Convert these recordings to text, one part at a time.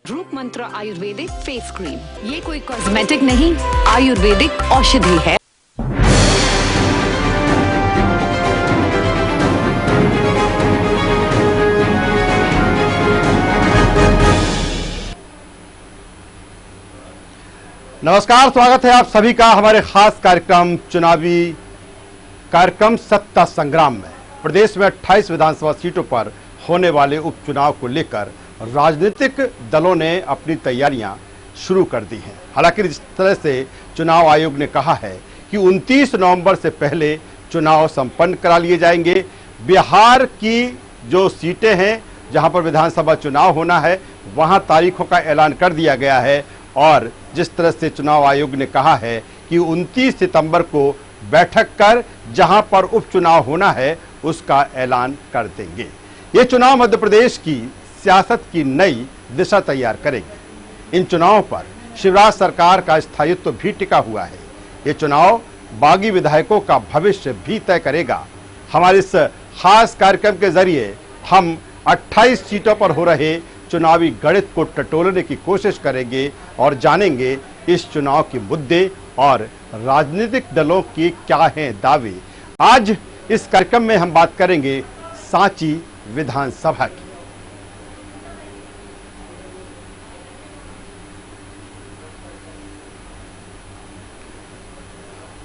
रूप मंत्र Ayurvedic face cream, ये कोई कॉस्मेटिक नहीं, आयुर्वेदिक औषधि है। नमस्कार, स्वागत है आप सभी का हमारे खास कार्यक्रम चुनावी कार्यक्रम सत्ता संग्राम में। प्रदेश में 28 विधानसभा सीटों पर होने वाले उपचुनाव को लेकर राजनीतिक दलों ने अपनी तैयारियां शुरू कर दी हैं। हालांकि जिस तरह से चुनाव आयोग ने कहा है कि 29 नवंबर से पहले चुनाव संपन्न करा लिए जाएंगे। बिहार की जो सीटें हैं जहां पर विधानसभा चुनाव होना है, वहां तारीखों का ऐलान कर दिया गया है और जिस तरह से चुनाव आयोग ने कहा है कि 29 सितंबर को बैठक कर जहां पर उपचुनाव होना है उसका ऐलान कर देंगे। ये चुनाव मध्य प्रदेश की सियासत की नई दिशा तैयार करेंगे। इन चुनावों पर शिवराज सरकार का स्थायित्व भी टिका हुआ है। ये चुनाव बागी विधायकों का भविष्य भी तय करेगा। हमारे इस खास कार्यक्रम के जरिए हम 28 सीटों पर हो रहे चुनावी गणित को टटोलने की कोशिश करेंगे और जानेंगे इस चुनाव के मुद्दे और राजनीतिक दलों के क्या हैं दावे। आज इस कार्यक्रम में हम बात करेंगे सांची विधानसभा की।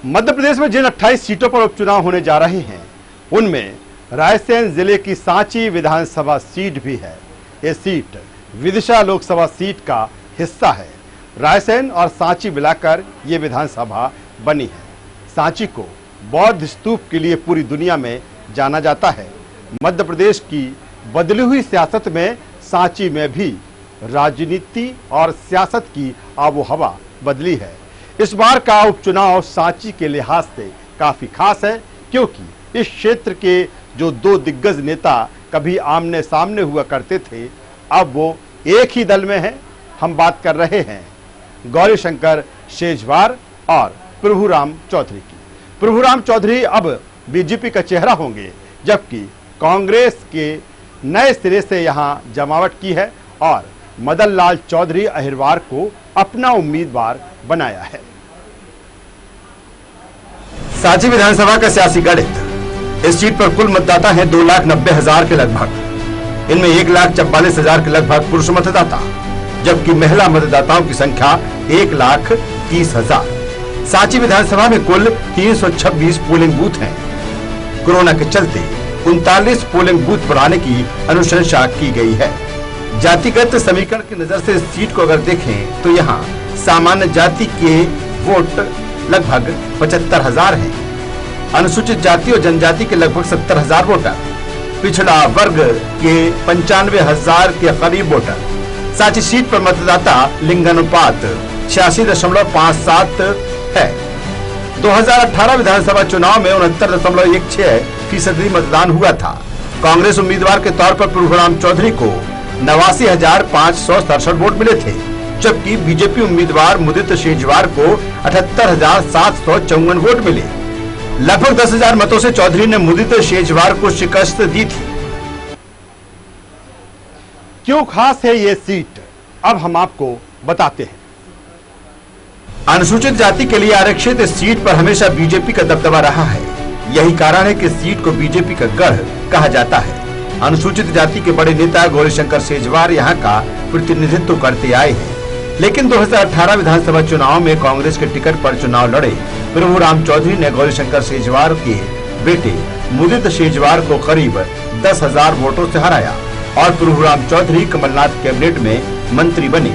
मध्य प्रदेश में जिन 28 सीटों पर उपचुनाव होने जा रहे हैं उनमें रायसेन जिले की सांची विधानसभा सीट भी है। ये सीट विदिशा लोकसभा सीट का हिस्सा है। रायसेन और सांची मिलाकर ये विधानसभा बनी है। सांची को बौद्ध स्तूप के लिए पूरी दुनिया में जाना जाता है। मध्य प्रदेश की बदली हुई सियासत में सांची में भी राजनीति और सियासत की आबोहवा बदली है। इस बार का उपचुनाव सांची के लिहाज से काफी खास है क्योंकि इस क्षेत्र के जो दो दिग्गज नेता कभी आमने सामने हुआ करते थे, अब वो एक ही दल में हैं। हम बात कर रहे हैं गौरीशंकर शेजवार और प्रभुराम चौधरी की। प्रभुराम चौधरी अब बीजेपी का चेहरा होंगे, जबकि कांग्रेस के नए सिरे से यहां जमावट की है और मदन लाल चौधरी अहिरवार को अपना उम्मीदवार बनाया है। सांची विधानसभा का सियासी गणित। इस सीट पर कुल मतदाता हैं 2,90,000 के लगभग। इनमें 1,44,000 के लगभग पुरुष मतदाता, जबकि महिला मतदाताओं की संख्या 1,30,000। सांची विधानसभा में कुल 326 पोलिंग बूथ हैं। कोरोना के चलते 39 पोलिंग बूथ बढ़ाने की अनुशंसा की गई है। जातिगत समीकरण की नजर से इस सीट को अगर देखें तो यहाँ सामान्य जाति के वोट लगभग 75,000 हैं। अनुसूचित जाति और जनजाति के लगभग 70,000 वोटर, पिछड़ा वर्ग के 95,000 के करीब वोटर। सांची सीट पर मतदाता लिंगानुपात 86.57 है। 2018 विधानसभा चुनाव में 69.16% मतदान हुआ था। कांग्रेस उम्मीदवार के तौर पर प्रभुराम चौधरी को 89,567 वोट मिले थे, जबकि बीजेपी उम्मीदवार मुदित शेजवार को 78,754 वोट मिले। लगभग 10,000 मतों से चौधरी ने मुदित शेजवार को शिकस्त दी थी। क्यों खास है ये सीट, अब हम आपको बताते हैं। अनुसूचित जाति के लिए आरक्षित इस सीट पर हमेशा बीजेपी का दबदबा रहा है। यही कारण है कि सीट को बीजेपी का गढ़ कहा जाता है। अनुसूचित जाति के बड़े नेता गौरीशंकर शेजवार यहाँ का प्रतिनिधित्व करते आए हैं, लेकिन 2018 विधानसभा चुनाव में कांग्रेस के टिकट पर चुनाव लड़े प्रभुराम चौधरी ने गौरीशंकर शेजवार के बेटे मुदित शेजवार को करीब 10,000 वोटों से हराया और प्रभुराम चौधरी कमलनाथ कैबिनेट में मंत्री बने।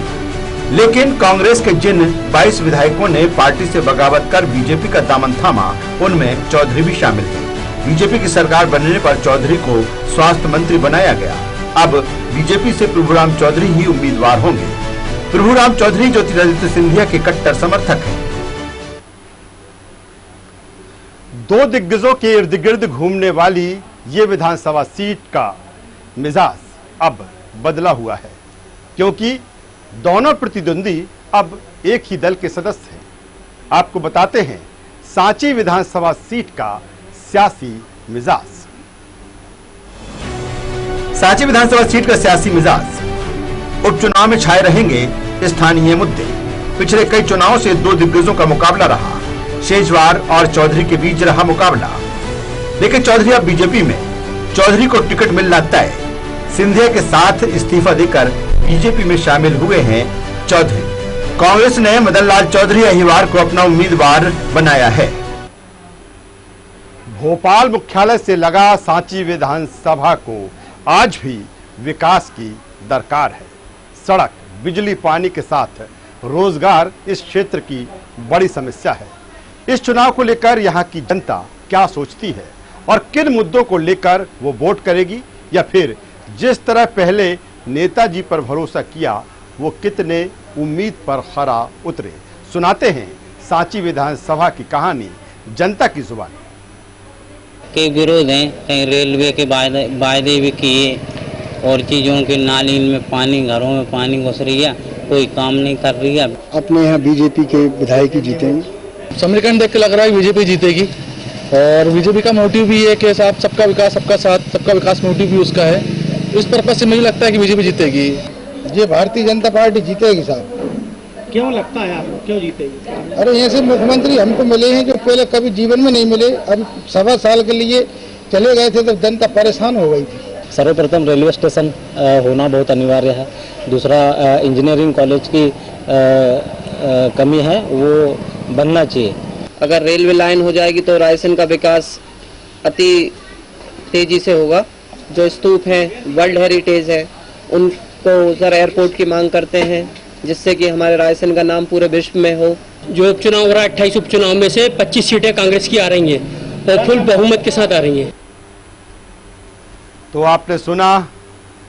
लेकिन कांग्रेस के जिन 22 विधायकों ने पार्टी से बगावत कर बीजेपी का दामन थामा, उनमें चौधरी भी शामिल है। बीजेपी की सरकार बनने पर चौधरी को स्वास्थ्य मंत्री बनाया गया। अब बीजेपी से प्रभुराम चौधरी ही उम्मीदवार होंगे। प्रभुराम चौधरी ज्योतिरादित्य सिंधिया के कट्टर समर्थक हैं। दो दिग्गजों के इर्द गिर्द घूमने वाली ये विधानसभा सीट का मिजाज अब बदला हुआ है, क्योंकि दोनों प्रतिद्वंदी अब एक ही दल के सदस्य हैं। आपको बताते हैं सांची विधानसभा सीट का सियासी मिजाज। सांची विधानसभा सीट का सियासी मिजाज। उपचुनाव में छाए रहेंगे स्थानीय मुद्दे। पिछले कई चुनावों से दो दिग्गजों का मुकाबला रहा। शेजवार और चौधरी के बीच रहा मुकाबला, लेकिन चौधरी अब बीजेपी में। चौधरी को टिकट मिलना तय। सिंधिया के साथ इस्तीफा देकर बीजेपी में शामिल हुए हैं चौधरी। कांग्रेस ने मदन लाल चौधरी अहिवार को अपना उम्मीदवार बनाया है। भोपाल मुख्यालय से लगा सांची विधानसभा को आज भी विकास की दरकार है। सड़क, बिजली, पानी के साथ रोजगार इस क्षेत्र की बड़ी समस्या है। इस चुनाव को लेकर यहाँ की जनता क्या सोचती है और किन मुद्दों को लेकर वो वोट करेगी, या फिर जिस तरह पहले नेताजी पर भरोसा किया वो कितने उम्मीद पर खरा उतरे। सुनाते हैं सांची विधानसभा की कहानी जनता की जुबान। के विरोध हैं, कहीं रेलवे के वायदे भी किए और चीज़ों के नाली में पानी, घरों में पानी घुस रही है, कोई काम नहीं कर रही है। अपने यहाँ बीजेपी के विधायक ही जीतेंगे। समीकरण देख के लग रहा है बीजेपी जीतेगी और बीजेपी का मोटिव भी है कि साहब सबका विकास, सबका साथ, सबका विकास मोटिव भी उसका है। इस पर्पज से मुझे लगता है कि बीजेपी जीतेगी। ये भारतीय जनता पार्टी जीतेगी साहब। क्यों लगता है आपको, क्यों जीतेगी? अरे ऐसे मुख्यमंत्री हमको मिले हैं जो पहले कभी जीवन में नहीं मिले। अब 1.25 साल के लिए चले गए थे तो जनता परेशान हो गई थी। सर्वप्रथम रेलवे स्टेशन होना बहुत अनिवार्य है। दूसरा, इंजीनियरिंग कॉलेज की कमी है, वो बनना चाहिए। अगर रेलवे लाइन हो जाएगी तो रायसेन का विकास अति तेजी से होगा। जो स्तूप हैं, वर्ल्ड हेरिटेज है, उनको सर एयरपोर्ट की मांग करते हैं, जिससे कि हमारे रायसेन का नाम पूरे विश्व में हो। जो उपचुनाव हो रहा है, 28 उपचुनाव में से 25 सीटें कांग्रेस की आ रही हैं और फुल बहुमत के साथ आ रही हैं। तो आपने सुना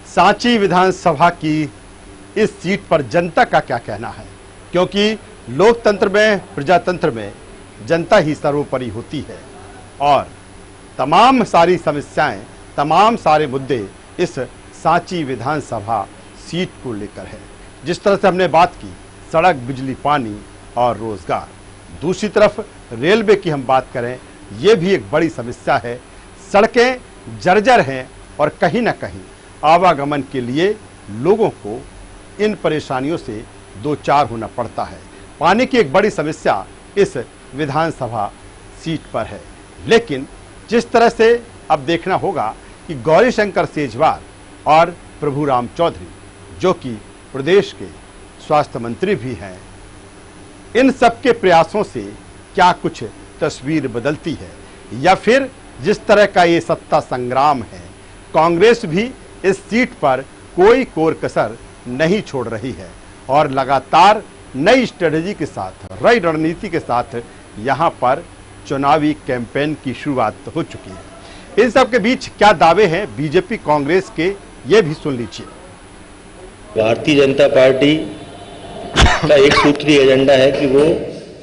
सांची विधानसभा की इस सीट पर जनता का क्या कहना है, क्योंकि लोकतंत्र में, प्रजातंत्र में जनता ही सर्वोपरि होती है और तमाम सारी समस्याएं, तमाम सारे मुद्दे इस सांची विधानसभा सीट को लेकर है। जिस तरह से हमने बात की सड़क, बिजली, पानी और रोजगार, दूसरी तरफ रेलवे की हम बात करें, ये भी एक बड़ी समस्या है। सड़कें जर्जर हैं और कहीं ना कहीं आवागमन के लिए लोगों को इन परेशानियों से दो चार होना पड़ता है। पानी की एक बड़ी समस्या इस विधानसभा सीट पर है। लेकिन जिस तरह से अब देखना होगा कि गौरीशंकर शेजवार और प्रभुराम चौधरी, जो कि प्रदेश के स्वास्थ्य मंत्री भी हैं, इन सब के प्रयासों से क्या कुछ तस्वीर बदलती है, या फिर जिस तरह का ये सत्ता संग्राम है, कांग्रेस भी इस सीट पर कोई कोर कसर नहीं छोड़ रही है और लगातार नई स्ट्रेटजी के साथ, नई रणनीति के साथ यहाँ पर चुनावी कैंपेन की शुरुआत हो चुकी है। इन सब के बीच क्या दावे हैं बीजेपी कांग्रेस के, ये भी सुन लीजिए। भारतीय जनता पार्टी का एक सूत्रीय एजेंडा है कि वो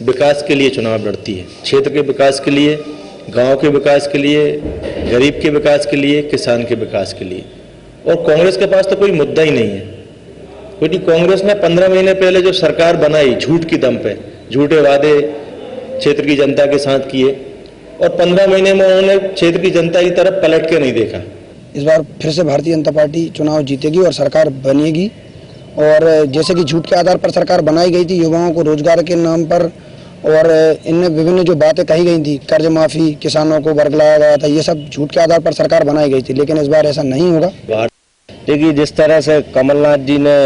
विकास के लिए चुनाव लड़ती है। क्षेत्र के विकास के लिए, गांव के विकास के लिए, गरीब के विकास के लिए, किसान के विकास के लिए। और कांग्रेस के पास तो कोई मुद्दा ही नहीं है, क्योंकि कांग्रेस ने 15 महीने पहले जो सरकार बनाई, झूठ की दम पे झूठे वादे क्षेत्र की जनता के साथ किए और 15 महीने में उन्होंने क्षेत्र की जनता की तरफ पलट के नहीं देखा। इस बार फिर से भारतीय जनता पार्टी चुनाव जीतेगी और सरकार बनेगी। और जैसे कि झूठ के आधार पर सरकार बनाई गई थी, युवाओं को रोजगार के नाम पर, और इनमें विभिन्न जो बातें कही गई थी, कर्ज माफी, किसानों को वर्ग लाया गया था, ये सब झूठ के आधार पर सरकार बनाई गई थी। लेकिन इस बार ऐसा नहीं होगा। देखिए, जिस तरह से कमलनाथ जी ने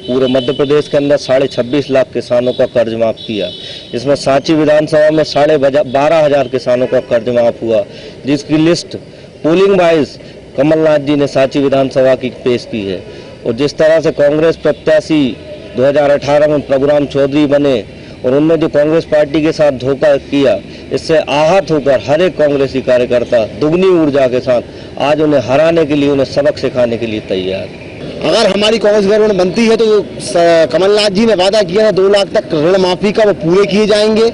पूरे मध्य प्रदेश के अंदर 26.5 लाख किसानों का कर्ज माफ किया, इसमें सांची विधानसभा में 12,500 किसानों का कर्ज माफ हुआ, जिसकी लिस्ट पोलिंग वाइज कमलनाथ जी ने सांची विधानसभा की पेश की है। और जिस तरह से कांग्रेस प्रत्याशी 2018 में प्रभुराम चौधरी बने और उनने जो कांग्रेस पार्टी के साथ धोखा किया, इससे आहत होकर हर एक कांग्रेसी कार्यकर्ता दुगनी ऊर्जा के साथ आज उन्हें हराने के लिए, उन्हें सबक सिखाने के लिए तैयार। अगर हमारी कांग्रेस गवर्नमेंट बनती है तो कमलनाथ जी ने वादा किया था 2 लाख तक ऋण माफी का, वो पूरे किए जाएंगे।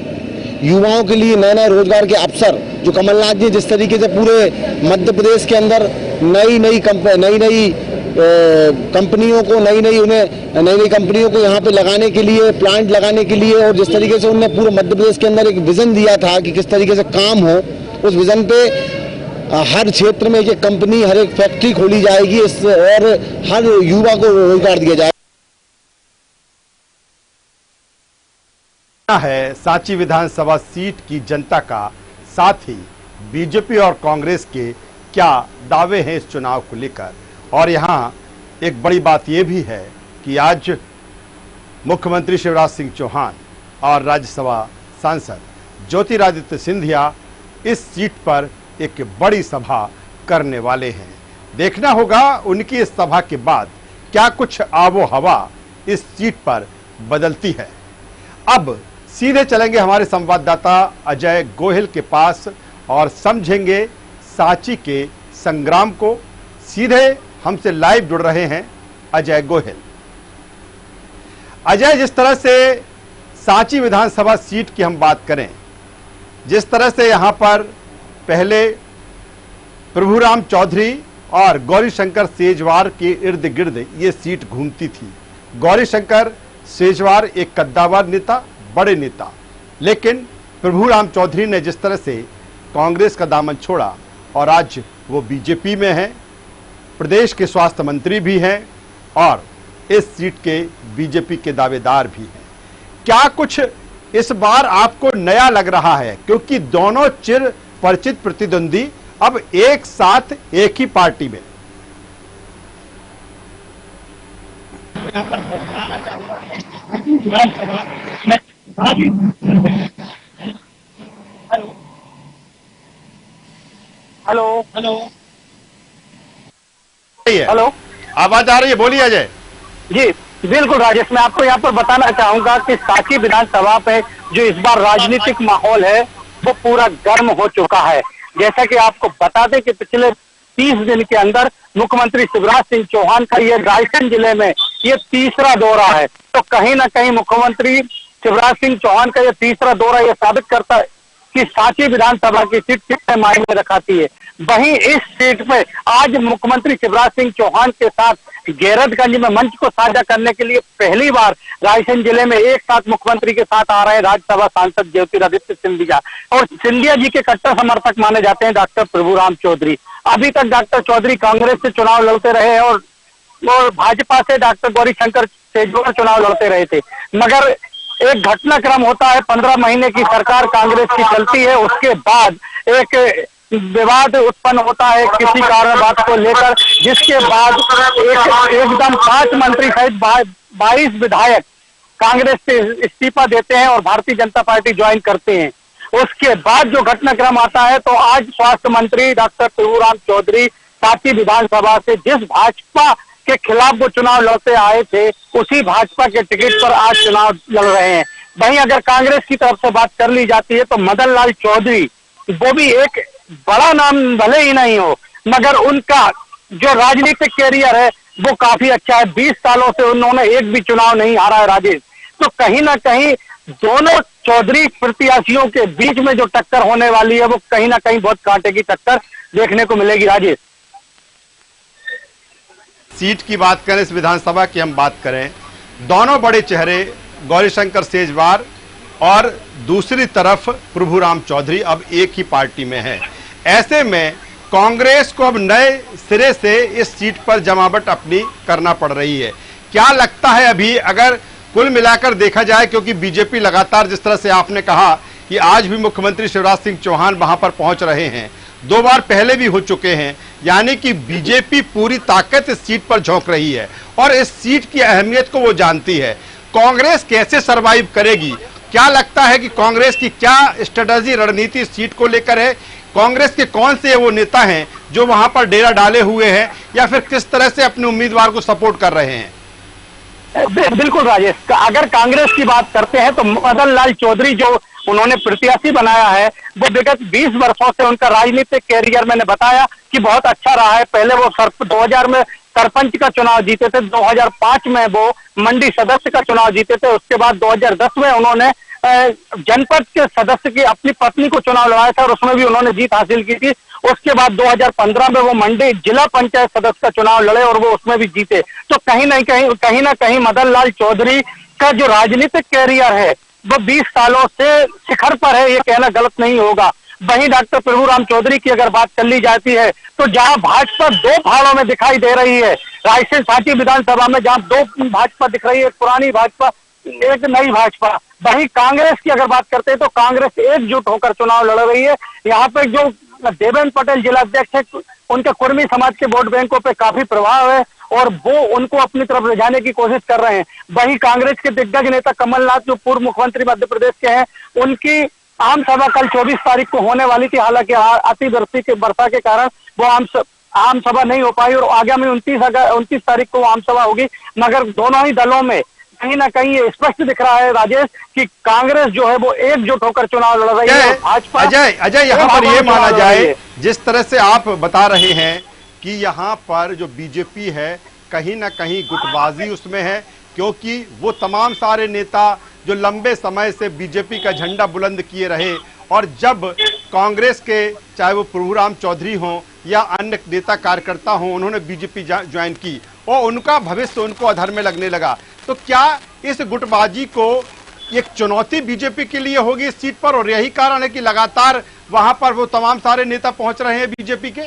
युवाओं के लिए नए नए रोजगार के अवसर, जो कमलनाथ जी जिस तरीके से पूरे मध्य प्रदेश के अंदर नई कंपनियों को यहाँ पे लगाने के लिए, प्लांट लगाने के लिए, और जिस तरीके से उन्होंने पूरे मध्य प्रदेश के अंदर एक विजन दिया था कि किस तरीके से काम हो, उस विजन पे हर क्षेत्र में एक कंपनी, हर एक फैक्ट्री खोली जाएगी और हर युवा को रोजगार दिया जाएगा। है सांची विधानसभा सीट की जनता का, साथ ही बीजेपी और कांग्रेस के क्या दावे हैं इस चुनाव को लेकर। और यहाँ एक बड़ी बात यह भी है कि आज मुख्यमंत्री शिवराज सिंह चौहान और राज्यसभा सांसद ज्योतिरादित्य सिंधिया इस सीट पर एक बड़ी सभा करने वाले हैं। देखना होगा उनकी इस सभा के बाद क्या कुछ आबो हवा इस सीट पर बदलती है। अब सीधे चलेंगे हमारे संवाददाता अजय गोहिल के पास और समझेंगे सांची के संग्राम को। सीधे हमसे लाइव जुड़ रहे हैं अजय गोहिल। अजय, जिस तरह से सांची विधानसभा सीट की हम बात करें, जिस तरह से यहां पर पहले प्रभुराम चौधरी और गौरीशंकर सेजवार के इर्द गिर्द ये सीट घूमती थी। गौरीशंकर सेजवार एक कद्दावर नेता, बड़े नेता, लेकिन प्रभुराम चौधरी ने जिस तरह से कांग्रेस का दामन छोड़ा और आज वो बीजेपी में हैं, प्रदेश के स्वास्थ्य मंत्री भी हैं और इस सीट के बीजेपी के दावेदार भी हैं। क्या कुछ इस बार आपको नया लग रहा है, क्योंकि दोनों चिर परिचित प्रतिद्वंदी अब एक साथ एक ही पार्टी में? हेलो हेलो, आवाज आ रही है? बोलिए अजय। जी बिल्कुल राजेश, मैं आपको यहाँ पर बताना चाहूंगा कि सांची विधानसभा पे जो इस बार राजनीतिक माहौल है वो पूरा गर्म हो चुका है। जैसा कि आपको बता दें कि पिछले 30 दिन के अंदर मुख्यमंत्री शिवराज सिंह चौहान का ये रायसेन जिले में ये तीसरा दौरा है। तो कहीं ना कहीं मुख्यमंत्री शिवराज सिंह चौहान का ये तीसरा दौरा ये साबित करता है कि सांची विधानसभा की सीट कितने मायने रखाती है। वहीं इस सीट पे आज मुख्यमंत्री शिवराज सिंह चौहान के साथ गैरतगंज में मंच को साझा करने के लिए पहली बार रायसेन जिले में एक साथ मुख्यमंत्री के साथ आ रहे हैं राज्यसभा सांसद ज्योतिरादित्य सिंधिया। और सिंधिया जी के कट्टर समर्थक माने जाते हैं डॉक्टर प्रभुराम चौधरी। अभी तक डॉक्टर चौधरी कांग्रेस से चुनाव लड़ते रहे और भाजपा से डॉक्टर गौरीशंकर सेजवार चुनाव लड़ते रहे थे, मगर एक घटनाक्रम होता है, 15 महीने की सरकार कांग्रेस की चलती है, उसके बाद एक विवाद उत्पन्न होता है किसी कारण बात को लेकर, जिसके बाद एकदम 5 मंत्री सहित 22 विधायक कांग्रेस से इस्तीफा देते हैं और भारतीय जनता पार्टी ज्वाइन करते हैं। उसके बाद जो घटनाक्रम आता है, तो आज स्वास्थ्य मंत्री डॉक्टर प्रभुराम चौधरी सांची विधानसभा से जिस भाजपा के खिलाफ वो चुनाव लड़ते आए थे, उसी भाजपा के टिकट पर आज चुनाव लड़ रहे हैं। वहीं अगर कांग्रेस की तरफ से बात कर ली जाती है तो मदन लाल चौधरी, वो भी एक बड़ा नाम भले ही नहीं हो, मगर उनका जो राजनीतिक कैरियर है वो काफी अच्छा है। 20 सालों से उन्होंने एक भी चुनाव नहीं हारा है राजेश। तो कहीं ना कहीं दोनों चौधरी प्रत्याशियों के बीच में जो टक्कर होने वाली है वो कहीं ना कहीं बहुत कांटे की टक्कर देखने को मिलेगी राजेश। सीट की बात करें, इस विधानसभा की हम बात करें, दोनों बड़े चेहरे गौरीशंकर सेजवार और दूसरी तरफ प्रभुराम चौधरी अब एक ही पार्टी में है। ऐसे में कांग्रेस को अब नए सिरे से इस सीट पर जमावट अपनी करना पड़ रही है। क्या लगता है अभी अगर कुल मिलाकर देखा जाए, क्योंकि बीजेपी लगातार जिस तरह से आपने कहा कि आज भी मुख्यमंत्री शिवराज सिंह चौहान वहां पर पहुंच रहे हैं, 2 बार पहले भी हो चुके हैं, यानी कि बीजेपी पूरी ताकत इस सीट पर झोंक रही है और इस सीट की अहमियत को वो जानती है। कांग्रेस कैसे सरवाइव करेगी? क्या लगता है कि कांग्रेस की क्या स्ट्रेटजी, रणनीति इस सीट को लेकर है? कांग्रेस के कौन से वो नेता हैं जो वहां पर डेरा डाले हुए हैं, या फिर किस तरह से अपने उम्मीदवार को सपोर्ट कर रहे हैं? बिल्कुल राजेश, अगर कांग्रेस की बात करते हैं तो मदन लाल चौधरी जो उन्होंने प्रत्याशी बनाया है, वो विगत 20 वर्षों से उनका राजनीतिक कैरियर मैंने बताया कि बहुत अच्छा रहा है। पहले वो 2000 में सरपंच का चुनाव जीते थे, 2005 में वो मंडी सदस्य का चुनाव जीते थे, उसके बाद 2010 में उन्होंने जनपद के सदस्य की अपनी पत्नी को चुनाव लड़ाया था और उसमें भी उन्होंने जीत हासिल की थी। उसके बाद 2015 में वो मंडी जिला पंचायत सदस्य का चुनाव लड़े और वो उसमें भी जीते। तो कहीं ना कहीं मदन लाल चौधरी का जो राजनीतिक कैरियर है वो 20 सालों से शिखर पर है, ये कहना गलत नहीं होगा। वहीं डॉक्टर प्रभुराम चौधरी की अगर बात कर ली जाती है तो जहां भाजपा 2 फाड़ों में दिखाई दे रही है, रायसेन सांची विधानसभा में जहां 2 भाजपा दिख रही है, पुरानी भाजपा एक नई भाजपा। वहीं कांग्रेस की अगर बात करते हैं तो कांग्रेस एकजुट होकर चुनाव लड़ रही है। यहाँ पे जो देवेंद्र पटेल जिला अध्यक्ष है, उनके कुर्मी समाज के वोट बैंकों पे काफी प्रभाव है और वो उनको अपनी तरफ ले जाने की कोशिश कर रहे हैं। वहीं कांग्रेस के दिग्गज नेता कमलनाथ, जो पूर्व मुख्यमंत्री मध्य प्रदेश के हैं, उनकी आम सभा कल 24 तारीख को होने वाली थी। हालांकि अतिवृष्टि के वर्षा के कारण वो आम सभा नहीं हो पाई और आगामी 29 तारीख को आम सभा होगी। मगर दोनों ही दलों में कहीं ना कहीं ये स्पष्ट दिख रहा है राजेश कि कांग्रेस जो है वो एकजुट होकर चुनाव लड़ रही है। भाजपा अजय यहाँ पर ये माना जाए, जिस तरह से आप बता रहे हैं कि यहाँ पर जो बीजेपी है कहीं ना कहीं गुटबाजी उसमें है, क्योंकि वो तमाम सारे नेता जो लंबे समय से बीजेपी का झंडा बुलंद किए रहे और जब कांग्रेस के चाहे वो प्रभुराम चौधरी हों या अन्य नेता कार्यकर्ता हों, उन्होंने बीजेपी ज्वाइन की और उनका भविष्य उनको अधर में लगने लगा। तो क्या इस गुटबाजी को एक चुनौती बीजेपी के लिए होगी इस सीट पर, और यही कारण है कि लगातार वहां पर वो तमाम सारे नेता पहुंच रहे हैं बीजेपी के?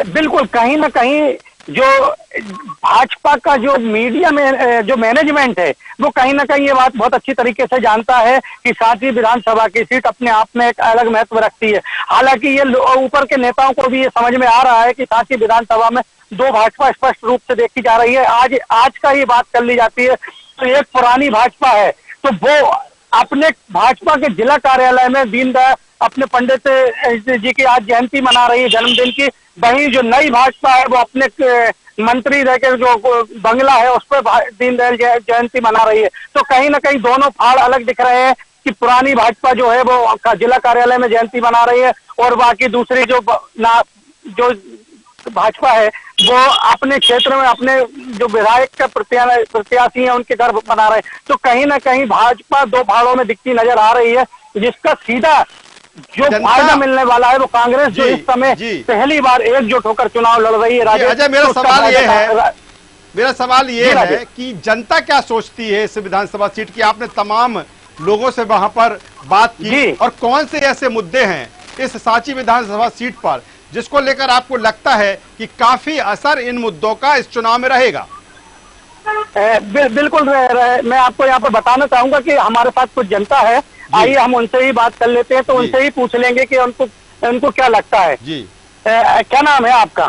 बिल्कुल, कहीं ना कहीं जो भाजपा का जो मीडिया में जो मैनेजमेंट है वो कहीं ना कहीं ये बात बहुत अच्छी तरीके से जानता है कि सांची विधानसभा की सीट अपने आप में एक अलग महत्व रखती है। हालांकि ये ऊपर के नेताओं को भी ये समझ में आ रहा है कि सांची विधानसभा में दो भाजपा स्पष्ट रूप से देखी जा रही है। आज का ये बात कर ली जाती है तो एक पुरानी भाजपा है, तो वो अपने भाजपा के जिला कार्यालय में दीनदयाल अपने पंडित जी की आज जयंती मना रही है, जन्मदिन की। वहीं जो नई भाजपा है वो अपने मंत्री रहकर जो बंगला है उस पर दीनदयाल जयंती मना रही है। तो कहीं ना कहीं दोनों फाड़ अलग दिख रहे हैं कि पुरानी भाजपा जो है वो जिला कार्यालय में जयंती मना रही है और बाकी दूसरी जो भाजपा है वो अपने क्षेत्र में अपने जो विधायक का प्रत्याशी है उनके घर बना रहे हैं। तो कहीं ना कहीं भाजपा दो भाड़ों में दिखती नजर आ रही है, जिसका सीधा जो फायदा मिलने वाला है वो कांग्रेस जो इस समय पहली बार एकजुट होकर चुनाव लड़ रही है। अजय, मेरा सवाल ये है कि जनता क्या सोचती है इस विधानसभा सीट की? आपने तमाम लोगों से वहां पर बात की और कौन से ऐसे मुद्दे हैं इस सांची विधानसभा सीट पर जिसको लेकर आपको लगता है कि काफी असर इन मुद्दों का इस चुनाव में रहेगा? बिल्कुल मैं आपको यहाँ पर बताना चाहूंगा कि हमारे साथ कुछ जनता है, आइए हम उनसे ही बात कर लेते हैं। तो उनसे ही पूछ लेंगे कि उनको क्या लगता है। जी क्या नाम है आपका?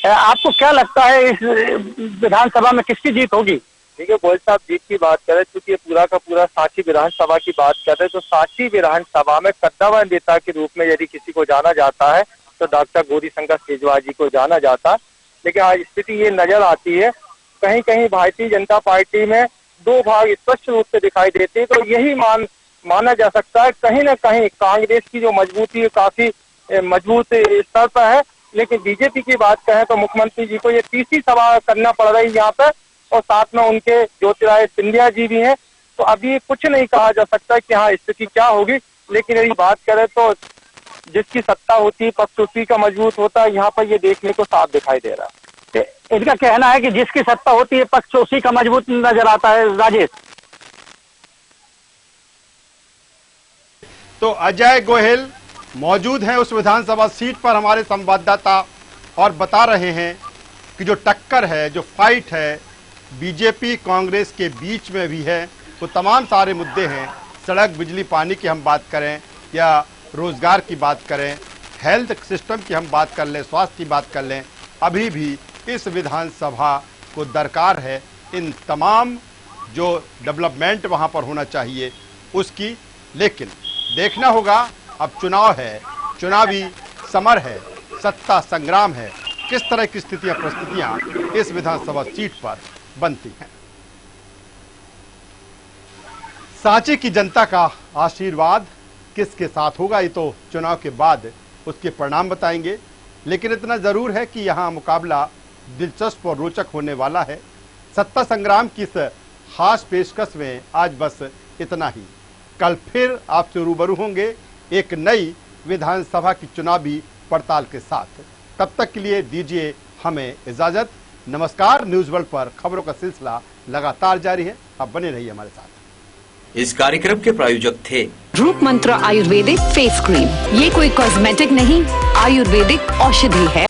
आपको क्या लगता है इस विधानसभा में किसकी जीत होगी? देखिए गोयल साहब, जीत की बात करें क्योंकि पूरा का पूरा सांची विधानसभा की बात कर रहे हैं तो सांची विधानसभा में कद्दावर नेता के रूप में यदि किसी को जाना जाता है तो डॉक्टर गौरीशंकर शेजवार जी को जाना जाता। लेकिन आज स्थिति ये नजर आती है कहीं कहीं भारतीय जनता पार्टी में दो भाग स्पष्ट रूप से दिखाई देते हैं। तो यही माना जा सकता है कहीं ना कहीं कांग्रेस की जो मजबूती है काफी मजबूत स्तर पर है, लेकिन बीजेपी की बात करें तो मुख्यमंत्री जी को ये तीसरी सभा करना पड़ रही है यहाँ पर और साथ में उनके ज्योतिरादित्य सिंधिया जी भी हैं। तो अभी कुछ नहीं कहा जा सकता कि हाँ स्थिति क्या होगी, लेकिन यदि बात करें तो जिसकी सत्ता होती है पक्ष उसी का मजबूत होता है, यहाँ पर ये देखने को साफ दिखाई दे रहा है। इनका कहना है कि जिसकी सत्ता होती है पक्ष उसी का मजबूत नजर आता है। राजेश, तो अजय गोयल मौजूद हैं उस विधानसभा सीट पर हमारे संवाददाता और बता रहे हैं कि जो टक्कर है, जो फाइट है बीजेपी कांग्रेस के बीच में भी है, वो तमाम सारे मुद्दे हैं। सड़क, बिजली, पानी की हम बात करें या रोजगार की बात करें, हेल्थ सिस्टम की हम बात कर लें, स्वास्थ्य की बात कर लें, अभी भी इस विधानसभा को दरकार है इन तमाम जो डेवलपमेंट वहां पर होना चाहिए उसकी। लेकिन देखना होगा, अब चुनाव है, चुनावी समर है, सत्ता संग्राम है, किस तरह की स्थितियां परिस्थितियां इस विधानसभा सीट पर बनती हैं। सांची की जनता का आशीर्वाद किसके साथ होगा ये तो चुनाव के बाद उसके परिणाम बताएंगे, लेकिन इतना जरूर है कि यहां मुकाबला दिलचस्प और रोचक होने वाला है। सत्ता संग्राम की इस खास पेशकश में आज बस इतना ही। कल फिर आपसे रूबरू होंगे एक नई विधानसभा की चुनावी पड़ताल के साथ। तब तक के लिए दीजिए हमें इजाजत। नमस्कार। न्यूज वर्ल्ड पर खबरों का सिलसिला लगातार जारी है, आप बने रहिए हमारे साथ। इस कार्यक्रम के प्रायोजक थे रूप मंत्र आयुर्वेदिक फेस क्रीम। ये कोई कॉस्मेटिक नहीं, आयुर्वेदिक औषधि है।